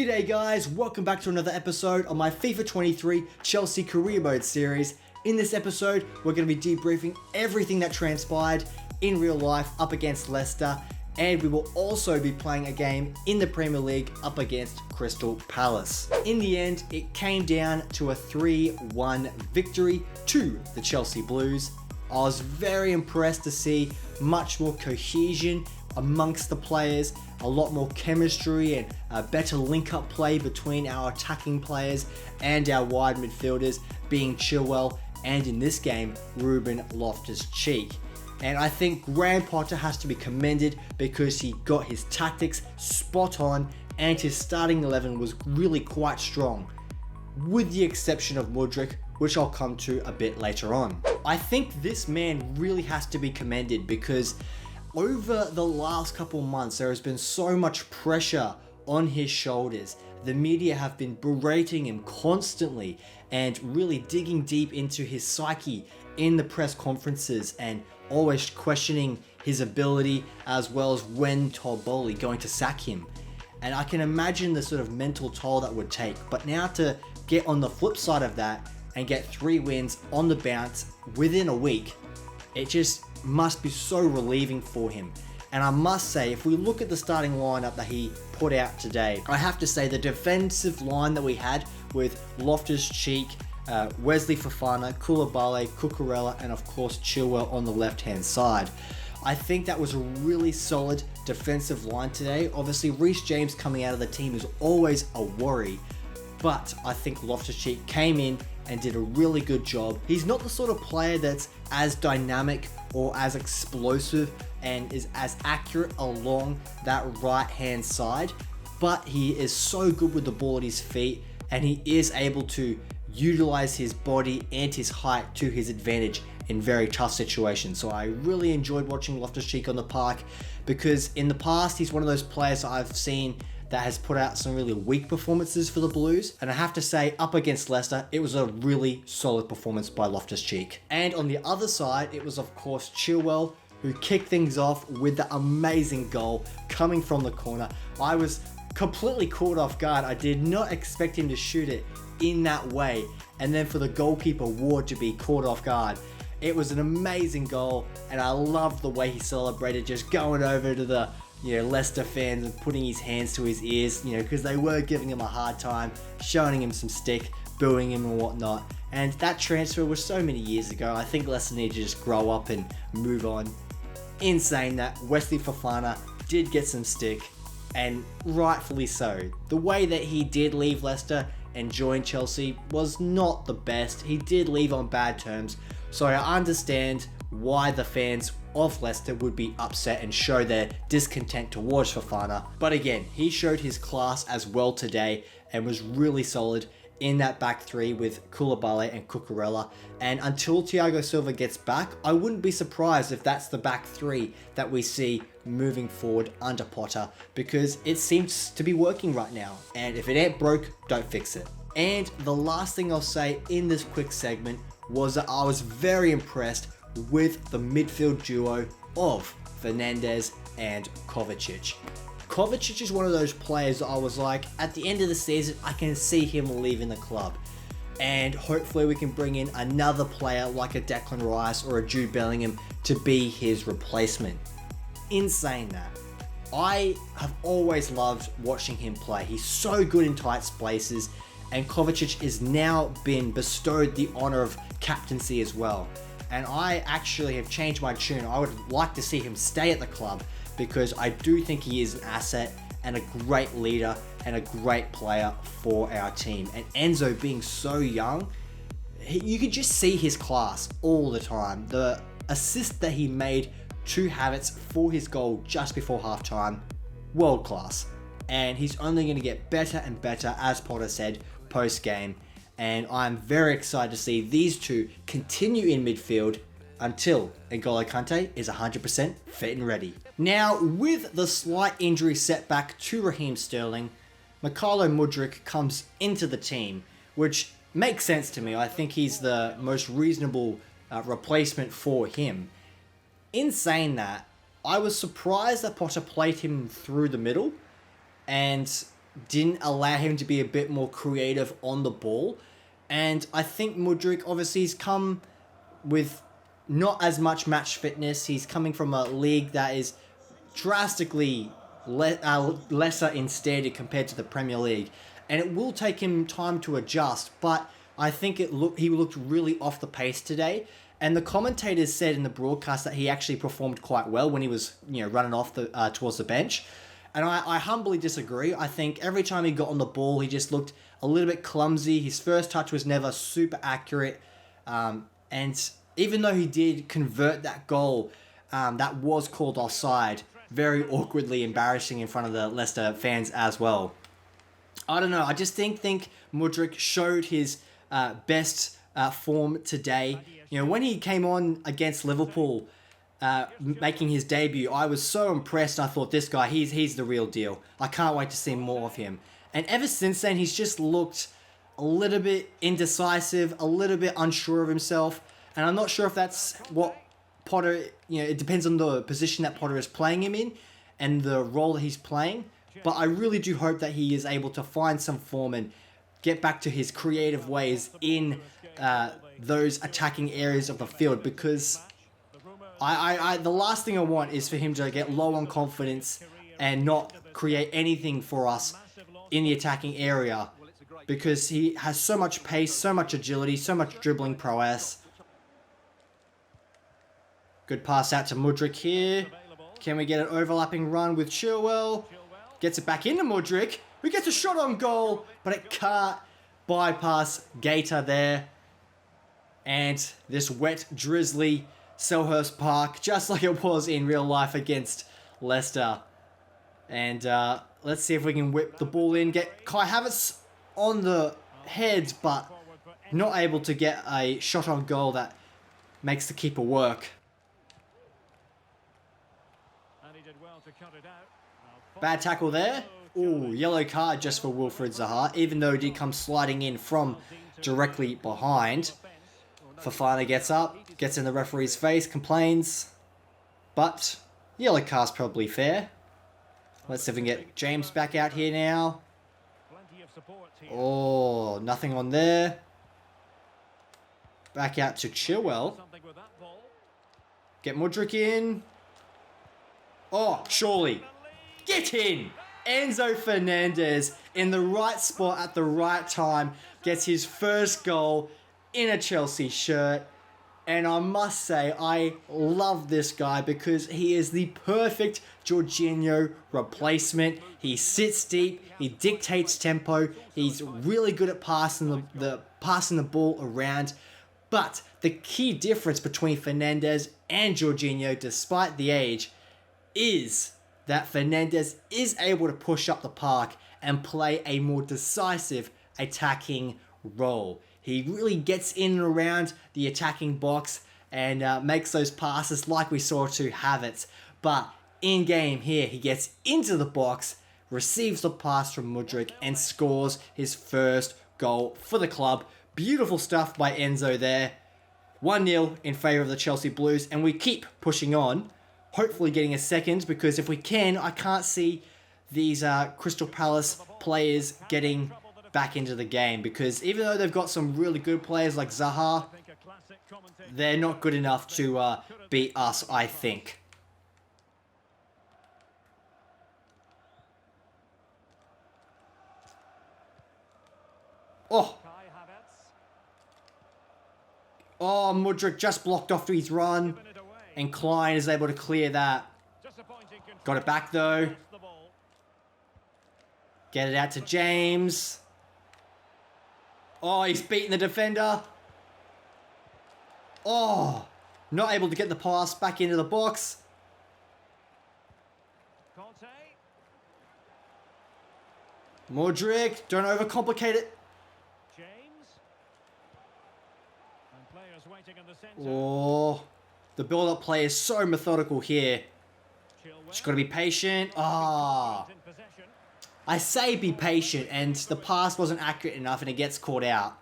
G'day guys, welcome back to another episode of my FIFA 23 Chelsea Career Mode series. In this episode, we're going to be debriefing everything that transpired in real life up against Leicester, and we will also be playing a game in the Premier League up against Crystal Palace. In the end, it came down to a 3-1 victory to the Chelsea Blues. I was very impressed to see much more cohesion amongst the players, a lot more chemistry and a better link-up play between our attacking players and our wide midfielders, being Chilwell and in this game, Ruben Loftus-Cheek. And I think Graham Potter has to be commended because he got his tactics spot on and his starting 11 was really quite strong, with the exception of Mudryk, which I'll come to a bit later on. I think this man really has to be commended because over the last couple months, there has been so much pressure on his shoulders. The media have been berating him constantly and really digging deep into his psyche in the press conferences and always questioning his ability, as well as when Todd Bowley going to sack him. And I can imagine the sort of mental toll that would take. But now to get on the flip side of that and get 3 wins on the bounce within a week, it just must be so relieving for him. And I must say, if we look at the starting lineup that he put out today, I have to say the defensive line that we had with Loftus-Cheek, Wesley Fofana, Koulibaly, Cucurella, and of course Chilwell on the left-hand side. I think that was a really solid defensive line today. Obviously, Reece James coming out of the team is always a worry, but I think Loftus-Cheek came in and did a really good job. He's not the sort of player that's as dynamic or as explosive and is as accurate along that right hand side, but he is so good with the ball at his feet and he is able to utilize his body and his height to his advantage in very tough situations. So I really enjoyed watching Loftus-Cheek on the park because in the past he's one of those players that I've seen that has put out some really weak performances for the Blues. And I have to say, up against Leicester, it was a really solid performance by Loftus-Cheek. And on the other side, it was of course Chilwell, who kicked things off with the amazing goal coming from the corner. I was completely caught off guard. I did not expect him to shoot it in that way. And then for the goalkeeper Ward to be caught off guard. It was an amazing goal, and I loved the way he celebrated, just going over to the Leicester fans and putting his hands to his ears, because they were giving him a hard time, showing him some stick, booing him and whatnot. And that transfer was so many years ago. I think Leicester need to just grow up and move on. In saying that, Wesley Fofana did get some stick, and rightfully so. The way that he did leave Leicester and join Chelsea was not the best. He did leave on bad terms, so I understand why the fans of Leicester would be upset and show their discontent towards Fofana. But again, he showed his class as well today and was really solid in that back three with Koulibaly and Cucurella. And until Thiago Silva gets back, I wouldn't be surprised if that's the back three that we see moving forward under Potter, because it seems to be working right now. And if it ain't broke, don't fix it. And the last thing I'll say in this quick segment was that I was very impressed with the midfield duo of Fernandes and Kovacic. Kovacic is one of those players that I was like, at the end of the season, I can see him leaving the club. And hopefully we can bring in another player like a Declan Rice or a Jude Bellingham to be his replacement. In saying that, I have always loved watching him play. He's so good in tight spaces, and Kovacic has now been bestowed the honor of captaincy as well. And I actually have changed my tune. I would like to see him stay at the club because I do think he is an asset and a great leader and a great player for our team. And Enzo being so young, you could just see his class all the time. The assist that he made to Havertz for his goal just before halftime, world class. And he's only going to get better and better, as Potter said, post-game. And I'm very excited to see these two continue in midfield until N'Golo Kante is 100% fit and ready. Now, with the slight injury setback to Raheem Sterling, Mykhailo Mudryk comes into the team, which makes sense to me. I think he's the most reasonable replacement for him. In saying that, I was surprised that Potter played him through the middle, and didn't allow him to be a bit more creative on the ball. And I think Mudryk, obviously, he's come with not as much match fitness. He's coming from a league that is drastically lesser in standard compared to the Premier League. And it will take him time to adjust, but I think he looked really off the pace today. And the commentators said in the broadcast that he actually performed quite well when he was, running off towards the bench. And I humbly disagree. I think every time he got on the ball, he just looked a little bit clumsy. His first touch was never super accurate. And even though he did convert that goal that was called offside, very awkwardly embarrassing in front of the Leicester fans as well. I don't know. I just think Mudryk showed his best form today. When he came on against Liverpool, making his debut, I was so impressed. I thought, this guy, he's the real deal. I can't wait to see more of him. And ever since then, he's just looked a little bit indecisive, a little bit unsure of himself. And I'm not sure if that's what Potter, it depends on the position that Potter is playing him in and the role that he's playing. But I really do hope that he is able to find some form and get back to his creative ways in those attacking areas of the field, because the last thing I want is for him to get low on confidence and not create anything for us in the attacking area, because he has so much pace, so much agility, so much dribbling prowess. Good pass out to Mudryk here. Can we get an overlapping run with Chilwell? Gets it back into Mudryk. Who gets a shot on goal, but it can't bypass Gator there. And this wet, drizzly Selhurst Park, just like it was in real life against Leicester. And let's see if we can whip the ball in. Get Kai Havertz on the head, but not able to get a shot on goal that makes the keeper work. Bad tackle there. Ooh, yellow card just for Wilfried Zaha, even though he did come sliding in from directly behind. Fofana gets up, gets in the referee's face, complains. But yellow card's probably fair. Let's see if we can get James back out here now. Oh, nothing on there. Back out to Chilwell. Get Mudryk in. Oh, surely. Get in! Enzo Fernandez in the right spot at the right time gets his first goal in a Chelsea shirt. And I must say, I love this guy because he is the perfect Jorginho replacement. He sits deep, he dictates tempo, he's really good at passing the ball around. But the key difference between Fernandez and Jorginho, despite the age, is that Fernandez is able to push up the park and play a more decisive attacking role. He really gets in and around the attacking box and makes those passes like we saw to Havertz. But in game here, he gets into the box, receives the pass from Mudryk and scores his first goal for the club. Beautiful stuff by Enzo there. 1-0 in favour of the Chelsea Blues, and we keep pushing on. Hopefully getting a second, because if we can, I can't see these Crystal Palace players getting back into the game, because even though they've got some really good players like Zaha, they're not good enough to beat us, I think. Oh, Mudryk just blocked off his run. And Klein is able to clear that. Got it back though. Get it out to James. Oh, he's beaten the defender. Oh, not able to get the pass back into the box. Mudryk, don't overcomplicate it. Oh. The build-up play is so methodical here. Just got to be patient. I say be patient, and the pass wasn't accurate enough, and it gets caught out.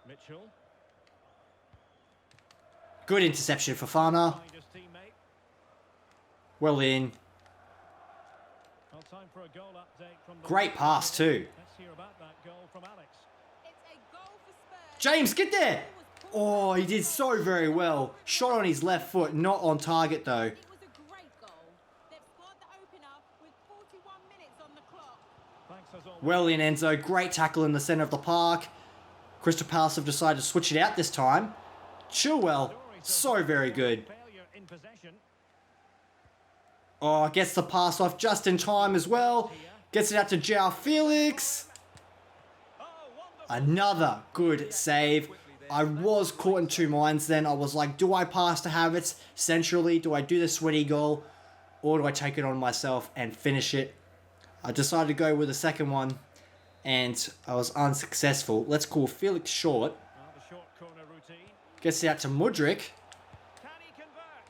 Mitchell. Good interception for Fafana. Well in. Great pass too. James, get there! Oh, he did so very well. Shot on his left foot, not on target though. Well in, Enzo. Great tackle in the centre of the park. Crystal Palace have decided to switch it out this time. Chilwell, so very good. Oh, gets the pass off just in time as well. Gets it out to João Felix. Another good save. I was caught in two minds then. I was like, do I pass to Havertz centrally? Do I do the sweaty goal? Or do I take it on myself and finish it? I decided to go with the second one. And I was unsuccessful. Let's call Felix short. Gets it out to Mudryk.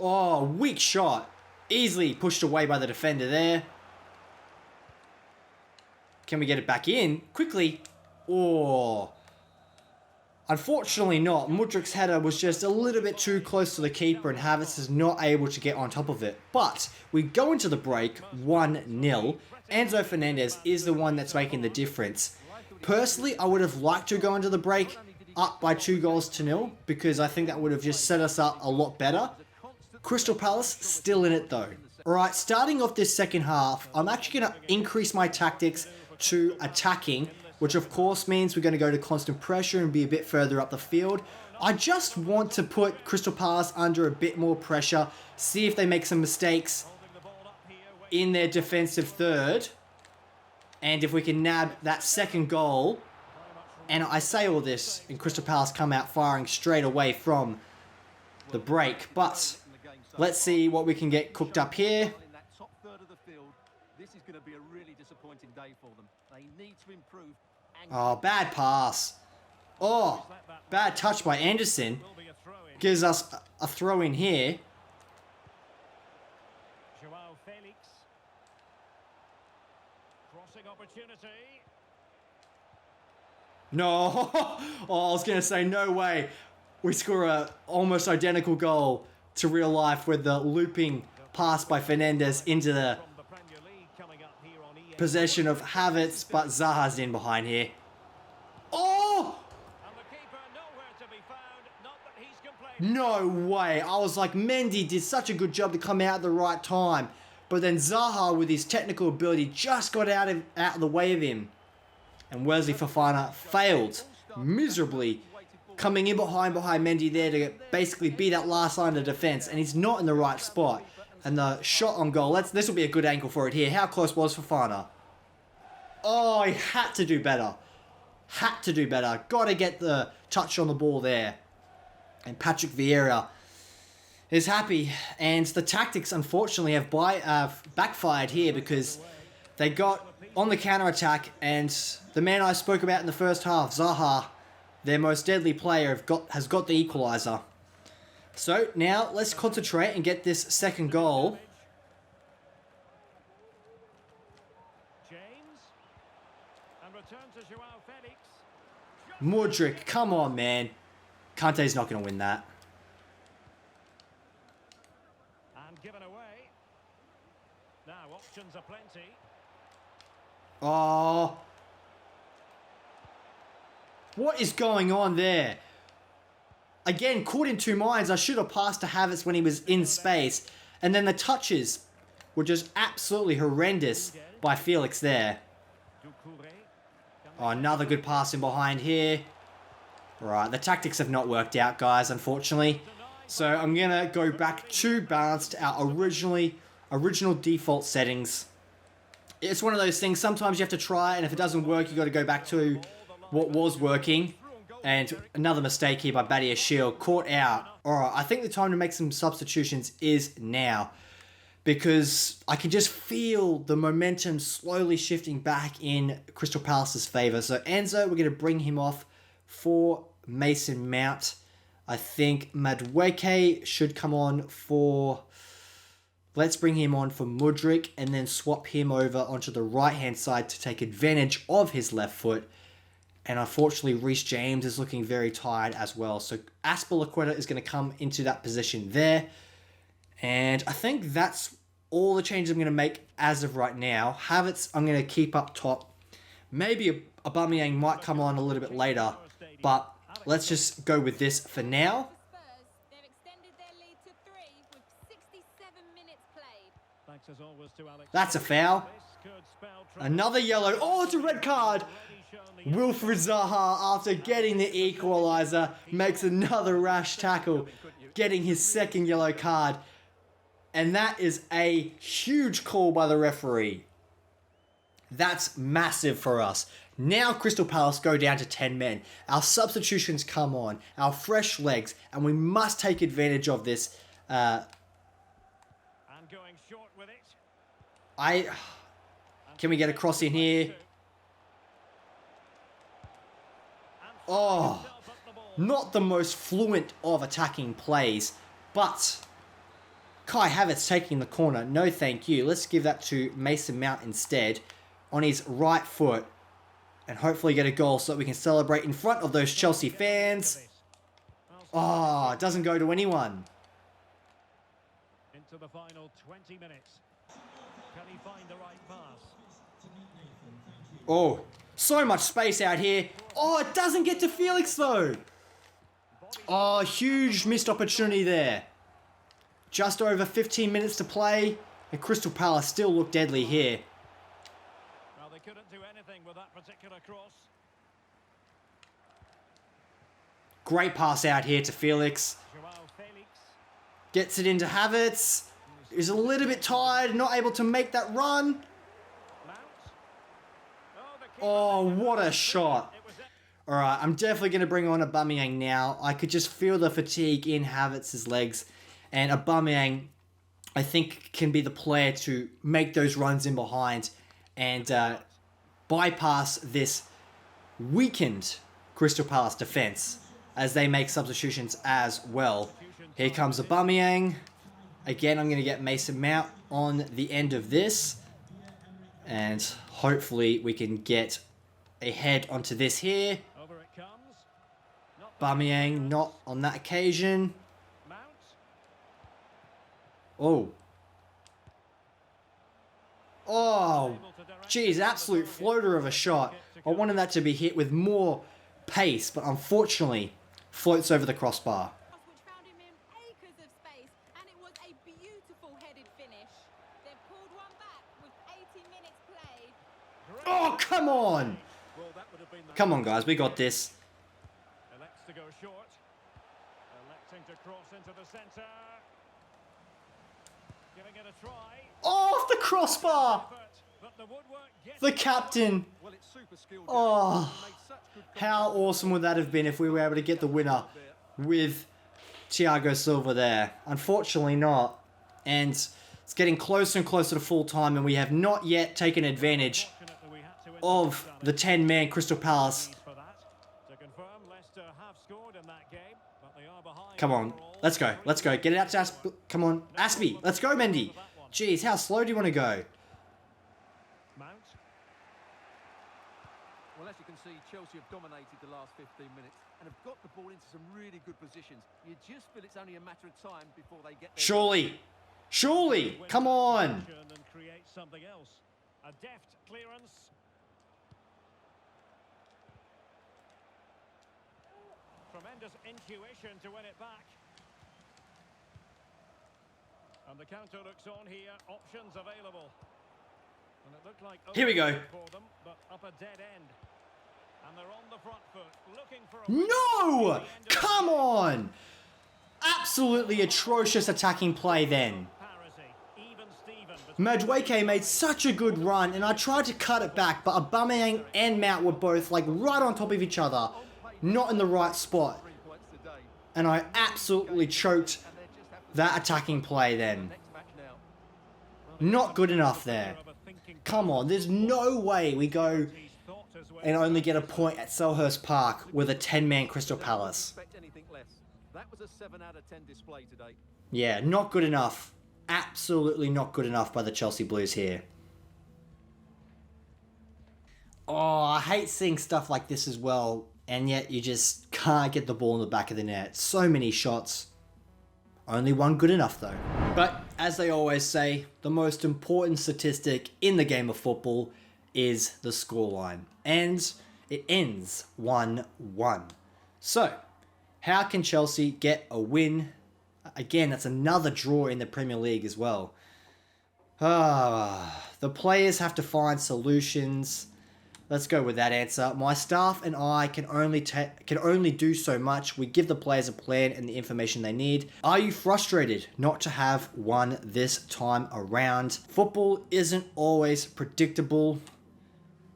Oh, weak shot. Easily pushed away by the defender there. Can we get it back in? Quickly. Oh. Unfortunately not. Mudryk's header was just a little bit too close to the keeper and Havertz is not able to get on top of it. But we go into the break 1-0. Enzo Fernandez is the one that's making the difference. Personally, I would have liked to go into the break up by 2-0 because I think that would have just set us up a lot better. Crystal Palace still in it though. Alright, starting off this second half, I'm actually going to increase my tactics to attacking, which of course means we're going to go to constant pressure and be a bit further up the field. I just want to put Crystal Palace under a bit more pressure, see if they make some mistakes in their defensive third, and if we can nab that second goal. And I say all this, and Crystal Palace come out firing straight away from the break, but let's see what we can get cooked up here. Oh, bad pass. Oh, bad touch by Anderson. Gives us a throw in here. João Felix. Crossing opportunity. No. Oh, I was going to say no way. We score a almost identical goal to real life with the looping pass by Fernandez into the possession of Havertz, but Zaha's in behind here. Oh! No way. I was like, Mendy did such a good job to come out at the right time. But then Zaha, with his technical ability, just got out of the way of him. And Wesley Fofana failed miserably, coming in behind Mendy there to basically be that last line of defence. And he's not in the right spot. And the shot on goal, this will be a good angle for it here. How close was Fofana? Oh, he had to do better. Had to do better. Got to get the touch on the ball there. And Patrick Vieira is happy. And the tactics, unfortunately, have backfired here because they got on the counter-attack and the man I spoke about in the first half, Zaha, their most deadly player, has got the equaliser. So now let's concentrate and get this second goal. Mudryk, come on, man. Kante's not going to win that. And given away. Now options are plenty. Oh. What is going on there? Again, caught in two minds. I should have passed to Havertz when he was in space. And then the touches were just absolutely horrendous by Felix there. Oh, another good pass in behind here. Right, the tactics have not worked out, guys, unfortunately. So I'm going to go back to balanced our original default settings. It's one of those things, sometimes you have to try, and if it doesn't work, you got to go back to what was working. And another mistake here by Badia Shield, caught out. Alright, I think the time to make some substitutions is now. Because I can just feel the momentum slowly shifting back in Crystal Palace's favour. So Enzo, we're going to bring him off for Mason Mount. I think Madueke should come on for... Let's bring him on for Mudryk and then swap him over onto the right-hand side to take advantage of his left foot. And unfortunately, Reece James is looking very tired as well. So Aspilicueta is going to come into that position there. And I think that's all the changes I'm going to make as of right now. Havertz, I'm going to keep up top. Maybe Aubameyang might come on a little bit later. But let's just go with this for now. That's a foul. Another yellow. Oh, it's a red card. Wilfried Zaha, after getting the equaliser, makes another rash tackle, getting his second yellow card. And that is a huge call by the referee. That's massive for us. Now Crystal Palace go down to 10 men. Our substitutions come on, our fresh legs, and we must take advantage of this. And going short with it. Can we get a cross in here? Oh, not the most fluent of attacking plays, but Kai Havertz taking the corner. No, thank you. Let's give that to Mason Mount instead on his right foot and hopefully get a goal so that we can celebrate in front of those Chelsea fans. Oh, it doesn't go to anyone. Into the final 20 minutes. Can he find the right pass? Oh, so much space out here. Oh, it doesn't get to Felix though. Oh, huge missed opportunity there. Just over 15 minutes to play, and Crystal Palace still look deadly here. Well, they couldn't do anything with that particular cross. Great pass out here to Felix. Gets it into Havertz. Is a little bit tired, not able to make that run. Oh, what a shot. Alright, I'm definitely going to bring on Aubameyang now. I could just feel the fatigue in Havertz's legs. And Aubameyang, I think, can be the player to make those runs in behind and bypass this weakened Crystal Palace defense as they make substitutions as well. Here comes Aubameyang. Again, I'm going to get Mason Mount on the end of this. And hopefully we can get a head onto this here. Aubameyang not on that occasion. Oh. Oh. Geez, absolute floater of a shot. I wanted that to be hit with more pace, but unfortunately floats over the crossbar. Oh, come on! Come on, guys, we got this. Elects to go short. Electing to cross into the centre. Giving it a try. Off the crossbar! The captain. Oh, how awesome would that have been if we were able to get the winner with Thiago Silva there? Unfortunately not. And it's getting closer and closer to full time, and we have not yet taken advantage of the 10-man Crystal Palace. Come on, let's go, let's go. Get it out to Aspie. Come on, Aspie, let's go, Mendy. Jeez, how slow do you want to go? Well, as you can see, Chelsea have dominated the last 15 minutes and have got the ball into some really good positions. You just feel it's only a matter of time before they get there. Surely, surely, come on. And create something else. A deft clearance. Tremendous intuition to win it back. And the counter looks on here. Options available. And it looked like here we go. For them, but up a dead end. And they're on the front foot, looking for a No! Come on! Absolutely atrocious attacking play then. Madueke made such a good run, and I tried to cut it back, but Aubameyang and Mount were both like right on top of each other, not in the right spot. And I absolutely choked that attacking play then. Not good enough there. Come on, there's no way we go and only get a point at Selhurst Park with a 10-man Crystal Palace. Yeah, not good enough. Absolutely not good enough by the Chelsea Blues here. Oh, I hate seeing stuff like this as well, and yet you just can't get the ball in the back of the net. So many shots. Only one good enough though. But as they always say, the most important statistic in the game of football is the scoreline. And it ends 1-1. So, how can Chelsea get a win? Again, that's another draw in the Premier League as well. The players have to find solutions. Let's go with that answer. My staff and I can only do so much. We give the players a plan and the information they need. Are you frustrated not to have won this time around? Football isn't always predictable.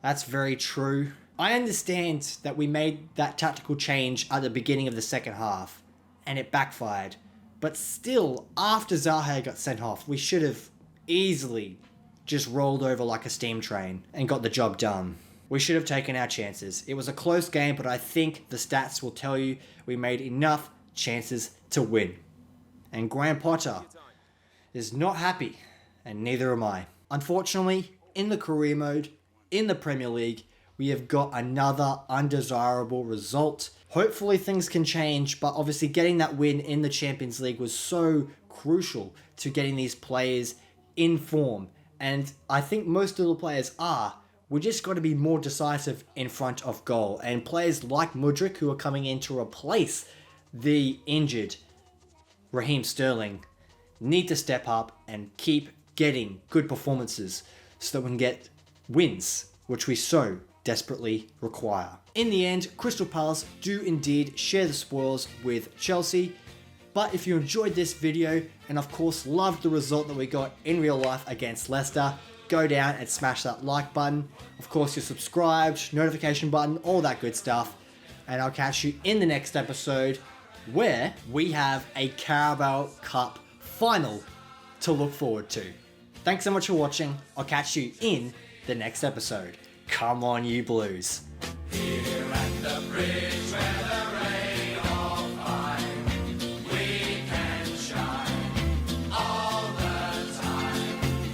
That's very true. I understand that we made that tactical change at the beginning of the second half and it backfired. But still, after Zaha got sent off, we should have easily just rolled over like a steam train and got the job done. We should have taken our chances. It was a close game, but I think the stats will tell you we made enough chances to win. And Graham Potter is not happy, and neither am I. Unfortunately, in the career mode, in the Premier League, we have got another undesirable result. Hopefully things can change, but obviously getting that win in the Champions League was so crucial to getting these players in form. And I think most of the players are. We just got to be more decisive in front of goal. And players like Mudryk, who are coming in to replace the injured Raheem Sterling, need to step up and keep getting good performances so that we can get wins, which we so desperately require. In the end, Crystal Palace do indeed share the spoils with Chelsea. But if you enjoyed this video and of course loved the result that we got in real life against Leicester, go down and smash that like button. Of course, you're subscribed, notification button, all that good stuff. And I'll catch you in the next episode where we have a Carabao Cup final to look forward to. Thanks so much for watching. I'll catch you in the next episode. Come on, you Blues. Here at the bridge.